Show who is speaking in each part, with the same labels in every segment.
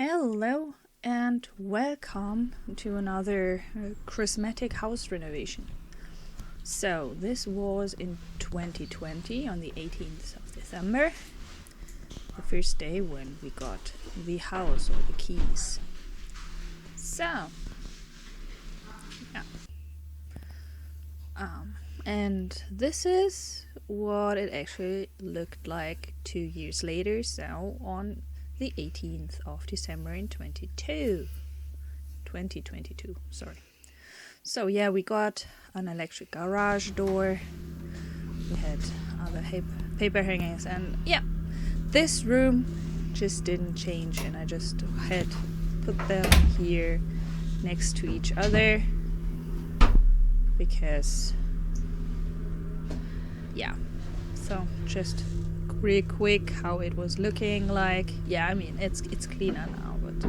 Speaker 1: Hello and welcome to another charismatic house renovation. So this was in 2020 on the 18th of December, the first day when we got the house or the keys. So, yeah. And this is what it actually looked like 2 years later, so on the 18th of December in 2022, sorry. So yeah, we got an electric garage door, we had other paper hangings, and yeah, this room just didn't change, and I just had put them here next to each other because yeah, so just really quick how it was looking like. Yeah, I mean it's cleaner now, but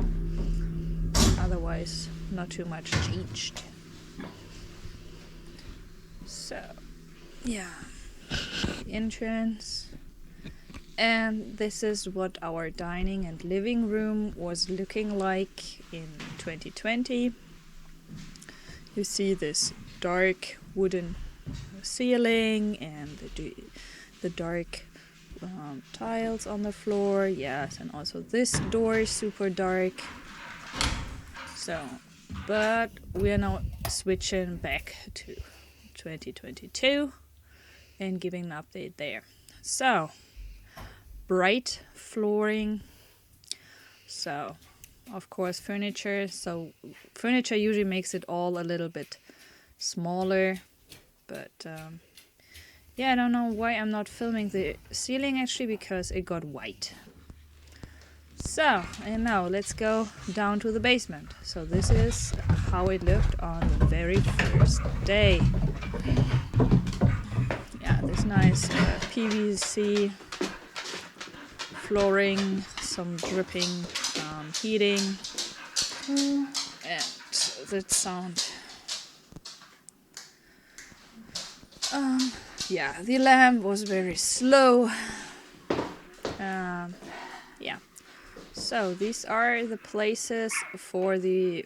Speaker 1: otherwise not too much changed. So yeah, the entrance, and this is what our dining and living room was looking like in 2020. You see this dark wooden ceiling and the dark tiles on the floor, yes, and also this door is super dark. So, but we are now switching back to 2022 and giving an update there. So, bright flooring. So, of course, furniture. So, furniture usually makes it all a little bit smaller, but yeah, I don't know why I'm not filming the ceiling actually, because it got white. So, and now let's go down to the basement. So this is how it looked on the very first day. Yeah, this nice PVC flooring, some dripping heating, and that sound. Yeah, the lamp was very slow. Yeah. So these are the places for the,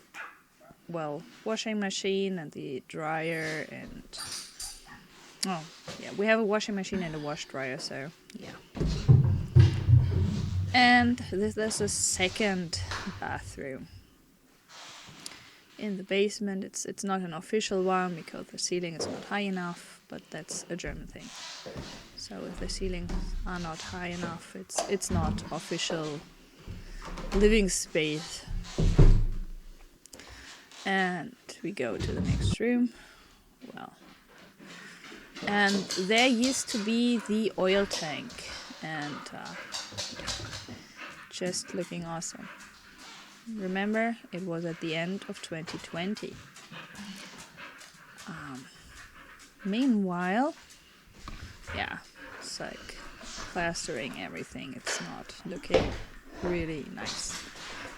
Speaker 1: washing machine and the dryer and... Oh, yeah, we have a washing machine and a wash dryer, so yeah. And this is the second bathroom. In the basement, it's not an official one because the ceiling is not high enough, but that's a German thing. So if the ceilings are not high enough, it's not official living space. And we go to the next room. And there used to be the oil tank, and just looking awesome. Remember, it was at the end of 2020. Meanwhile, yeah, it's like plastering everything. It's not looking really nice.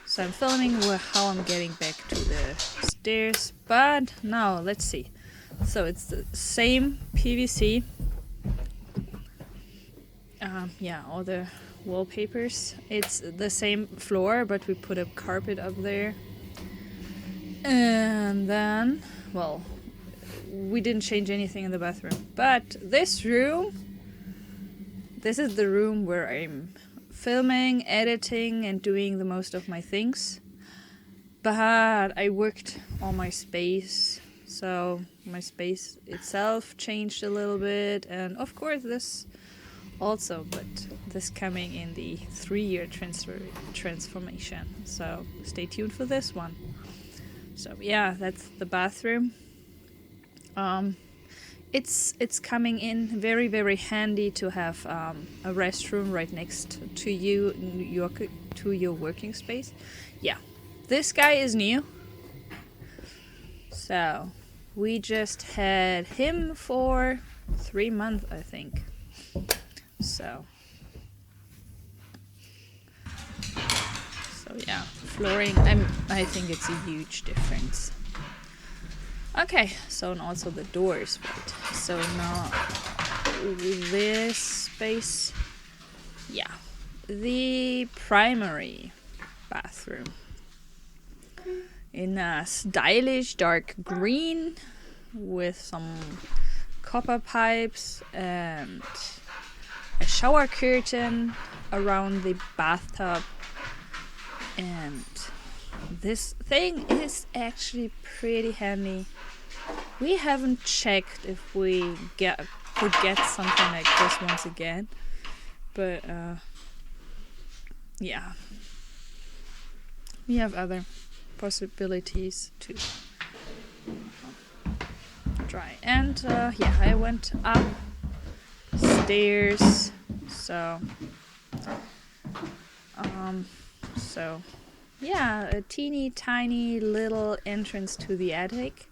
Speaker 1: So I'm filming how I'm getting back to the stairs, but now let's see. So it's the same PVC. Yeah, all the wallpapers. It's the same floor, but we put a carpet up there. And then, we didn't change anything in the bathroom. But this room, this is the room where I'm filming, editing, and doing the most of my things. But I worked on my space, so my space itself changed a little bit. And of course this also, but this coming in the 3-year transformation. So stay tuned for this one. So yeah, that's the bathroom. It's coming in very, very handy to have a restroom right next to you, to your working space. Yeah, this guy is new. So we just had him for 3 months, I think. So yeah, flooring, I think it's a huge difference. Okay, so and also the doors, right? So now this space, yeah, the primary bathroom in a stylish dark green with some copper pipes and a shower curtain around the bathtub. And this thing is actually pretty handy. We haven't checked if we could get something like this once again, but yeah, we have other possibilities to try. And yeah, I went upstairs, so yeah, a teeny tiny little entrance to the attic.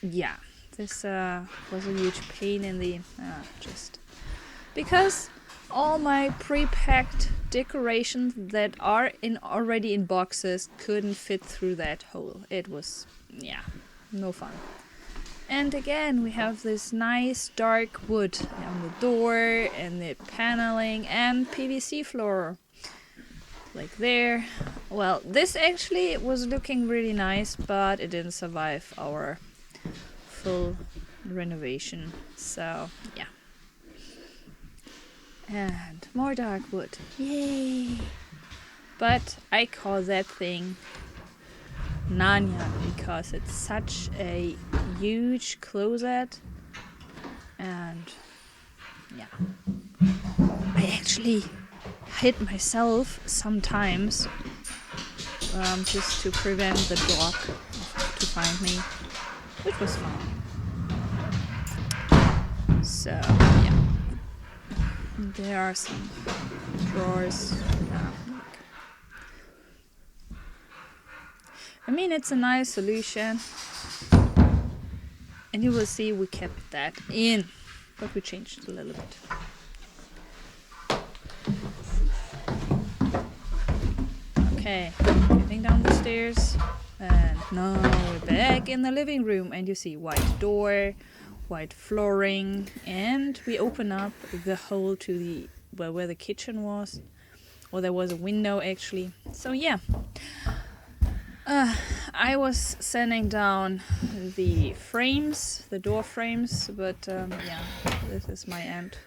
Speaker 1: Yeah, this was a huge pain in the just because all my pre-packed decorations that are already in boxes couldn't fit through that hole. It was, yeah, no fun. And again, we have this nice dark wood on the door and the paneling and PVC floor. Like there. Well, this actually was looking really nice, but it didn't survive our full renovation. So, yeah. And more dark wood. Yay! But I call that thing Narnia because it's such a huge closet. And yeah. I actually hit myself sometimes just to prevent the dog to find me, which was fun. So yeah, there are some drawers. I mean, it's a nice solution, and you will see we kept that in, but we changed it a little bit. Okay, getting down the stairs, and now we're back in the living room, and you see white door, white flooring, and we open up the hole to the where the kitchen was, or there was a window actually. So yeah, I was sanding down the frames, the door frames, but yeah, this is my end,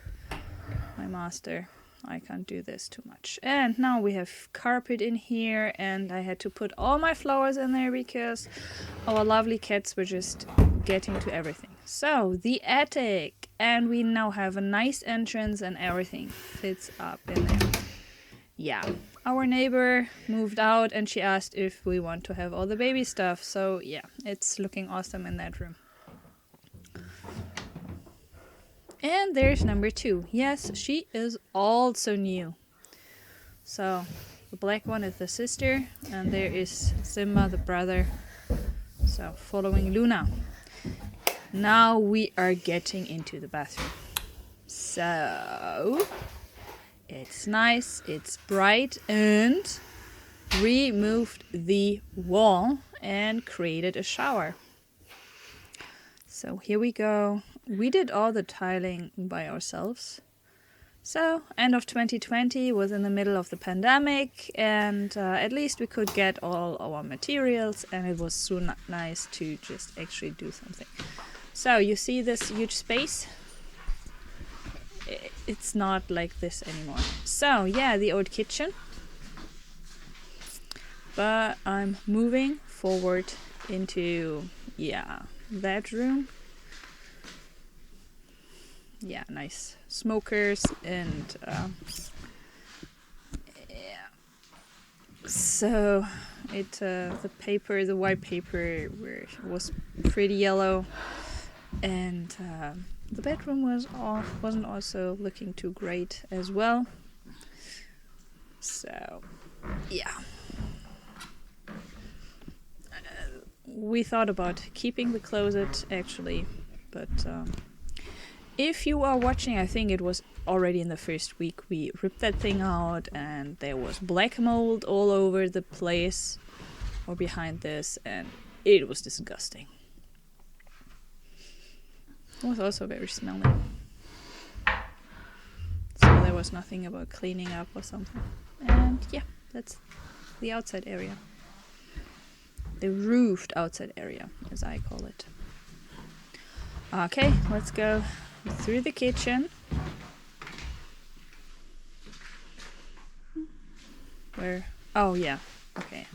Speaker 1: my master. I can't do this too much. And now we have carpet in here, and I had to put all my flowers in there because our lovely cats were just getting to everything. So, the attic, and we now have a nice entrance and everything fits up in there. Yeah, our neighbor moved out and she asked if we want to have all the baby stuff. So, yeah, it's looking awesome in that room. And there's number 2. Yes, she is also new. So, the black one is the sister, and there is Simba, the brother. So, following Luna. Now we are getting into the bathroom. So, it's nice, it's bright, and we moved the wall and created a shower. So, here we go. We did all the tiling by ourselves. So, end of 2020 was in the middle of the pandemic, and at least we could get all our materials, and it was so nice to just actually do something. So, you see this huge space? It's not like this anymore. So, yeah, the old kitchen. But I'm moving forward into, yeah, that room. Yeah, nice smokers and yeah. So it the white paper was pretty yellow, and the bedroom wasn't also looking too great as well. So yeah, we thought about keeping the closet actually, but. If you are watching, I think it was already in the first week, we ripped that thing out and there was black mold all over the place or behind this, and it was disgusting. It was also very smelly. So there was nothing about cleaning up or something. And yeah, that's the outside area. The roofed outside area, as I call it. Okay, let's go through the kitchen. Where? Oh yeah, okay.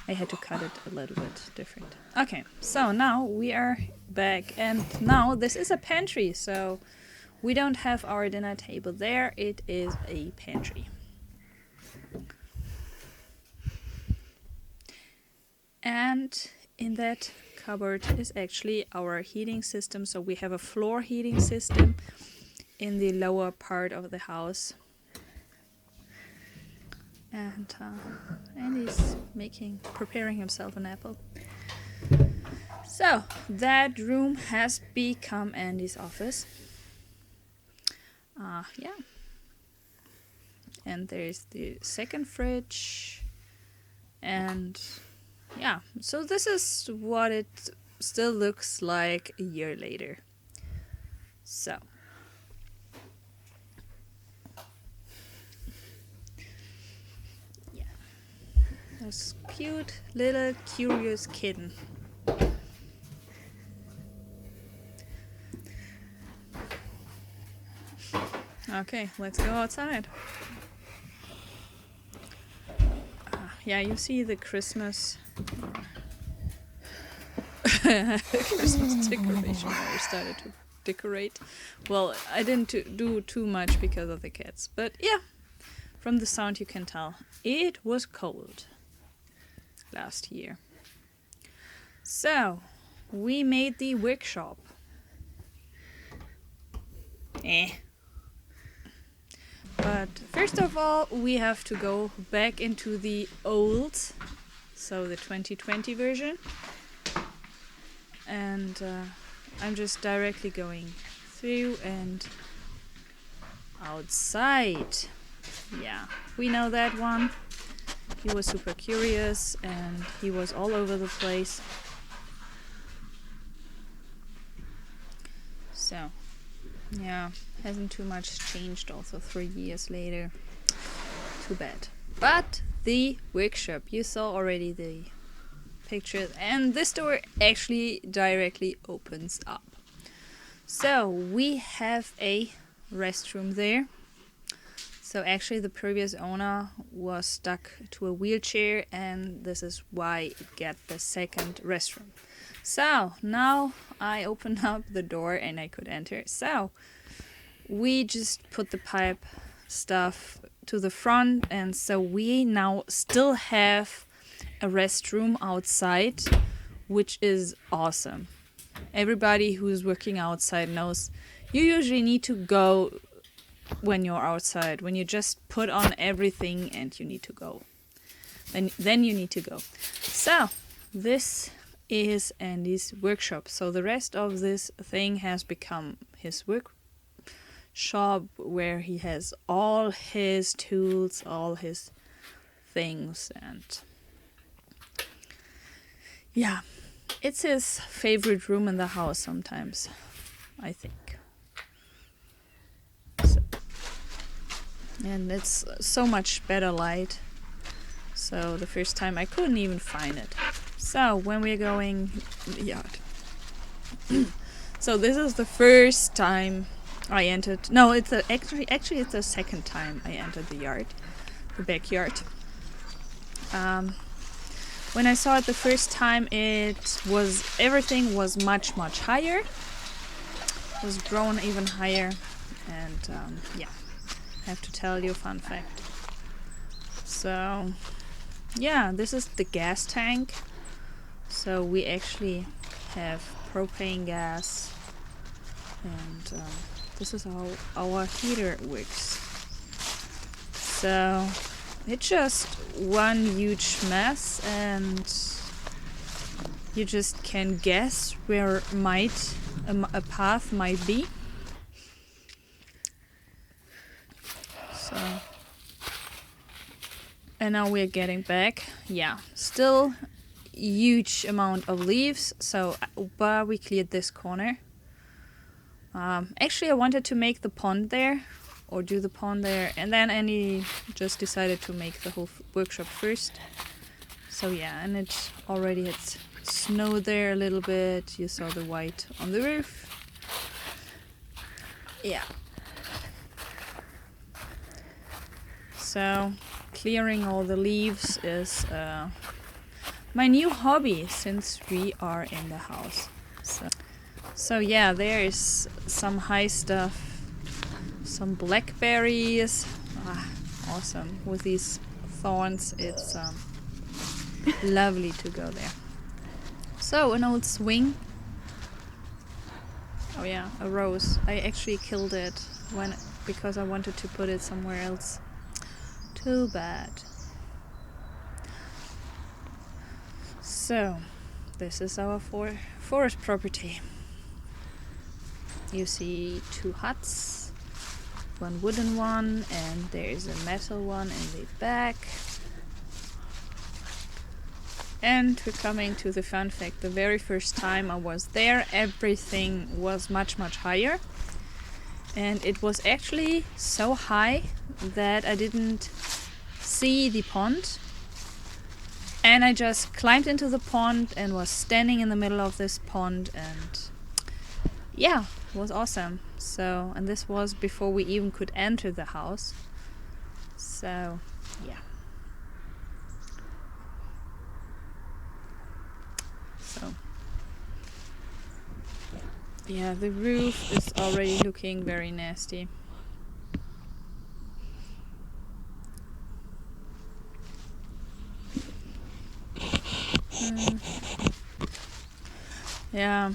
Speaker 1: I had to cut it a little bit different. Okay, so now we are back, and now this is a pantry, so we don't have our dinner table there. It is a pantry. And in that cupboard is actually our heating system. So we have a floor heating system in the lower part of the house. And Andy's preparing himself an apple. So that room has become Andy's office. Yeah. And there's the second fridge. And yeah, so this is what it still looks like a year later. So. Yeah. This cute little curious kitten. Okay, let's go outside. Yeah, you see the Christmas Christmas decoration. I started to decorate. Well, I didn't do too much because of the cats, but yeah, from the sound you can tell it was cold last year. So we made the workshop. But first of all, we have to go back into the old, so the 2020 version. And I'm just directly going through and outside. Yeah, we know that one. He was super curious and he was all over the place. So, yeah, hasn't too much changed also 3 years later. Too bad. But the workshop, you saw already the pictures, and this door actually directly opens up. So we have a restroom there. So actually the previous owner was stuck to a wheelchair, and this is why it got the second restroom. So now I opened up the door and I could enter. So we just put the pipe stuff to the front, and so we now still have a restroom outside, which is awesome. Everybody who's working outside knows you usually need to go when you're outside, when you just put on everything and you need to go. Then you need to go. So this is Andy's workshop. So the rest of this thing has become his workshop, where he has all his tools, all his things, and yeah, it's his favorite room in the house sometimes, I think. So, and it's so much better light. So the first time I couldn't even find it. So when we're going in the yard. So this is the first time I entered. No, it's actually it's the second time I entered the yard, the backyard. When I saw it the first time, everything was much higher. It was grown even higher, and yeah, I have to tell you a fun fact. So yeah, this is the gas tank. So we actually have propane gas, and this is how our heater works. So it's just one huge mess, and you just can guess where a path might be. So, and now we're getting back. Yeah, still huge amount of leaves. So, but we cleared this corner. Actually, I wanted to make the pond there, or do the pond there, and then Andy just decided to make the whole workshop first. So yeah, and it already had snow there a little bit. You saw the white on the roof. Yeah. So clearing all the leaves is my new hobby since we are in the house. So yeah, there is some high stuff, some blackberries. Awesome. With these thorns, it's lovely to go there. So an old swing. Oh yeah, a rose. I actually killed it because I wanted to put it somewhere else. Too bad. So this is our forest property. You see 2 huts, 1 wooden one, and there is a metal one in the back. And we're coming to the fun fact. The very first time I was there, everything was much, much higher. And it was actually so high that I didn't see the pond. And I just climbed into the pond and was standing in the middle of this pond, and yeah, it was awesome. So, and this was before we even could enter the house. So, yeah. So, yeah, the roof is already looking very nasty. Yeah.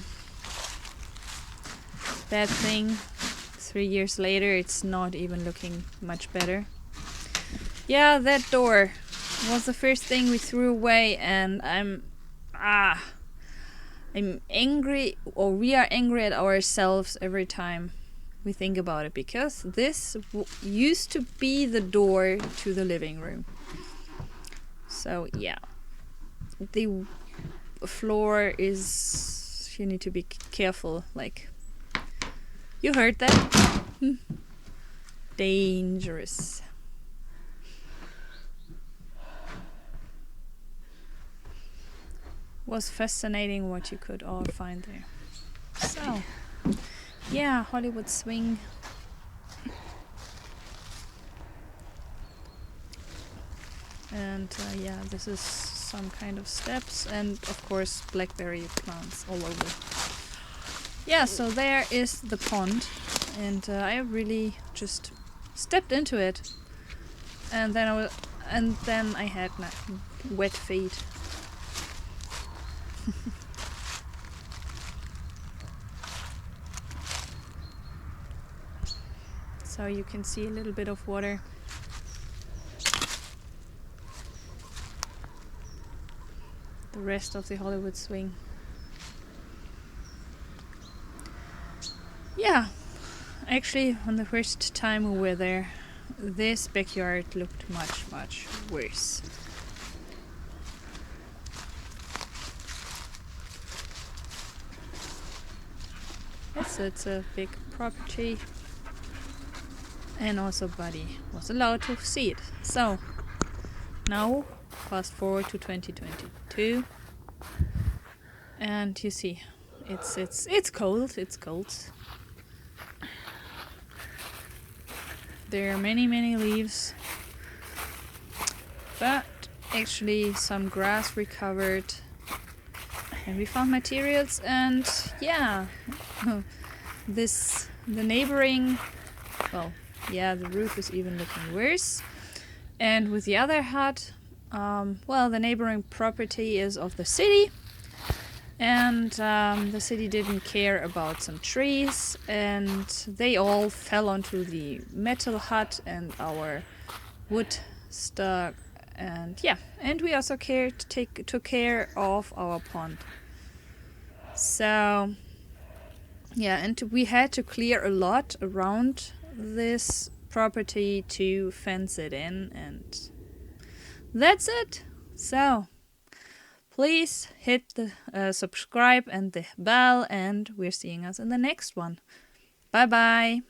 Speaker 1: Bad thing. 3 years later, it's not even looking much better. Yeah, that door was the first thing we threw away, and I'm angry, or we are angry at ourselves every time we think about it, because this used to be the door to the living room. So yeah, the floor is, you need to be careful, like, you heard that? Dangerous. Was fascinating what you could all find there. So, yeah, Hollywood swing. And yeah, this is some kind of steps, and of course blackberry plants all over. Yeah, so there is the pond, and I really just stepped into it, and then I had wet feet. So you can see a little bit of water. The rest of the Hollywood swing. Yeah, actually, on the first time we were there, this backyard looked much, much worse. Yes, it's a big property, and also Buddy was allowed to see it. So now, fast forward to 2022, and you see, it's cold. It's cold. There are many leaves, but actually some grass recovered, and we found materials, and yeah, the neighboring, well, yeah, the roof is even looking worse. And with the other hut, well, the neighboring property is of the city, and the city didn't care about some trees, and they all fell onto the metal hut and our wood stock, and yeah, and we also took care of our pond. So yeah, and we had to clear a lot around this property to fence it in, and that's it. So please hit the subscribe and the bell, and we're seeing us in the next one. Bye bye.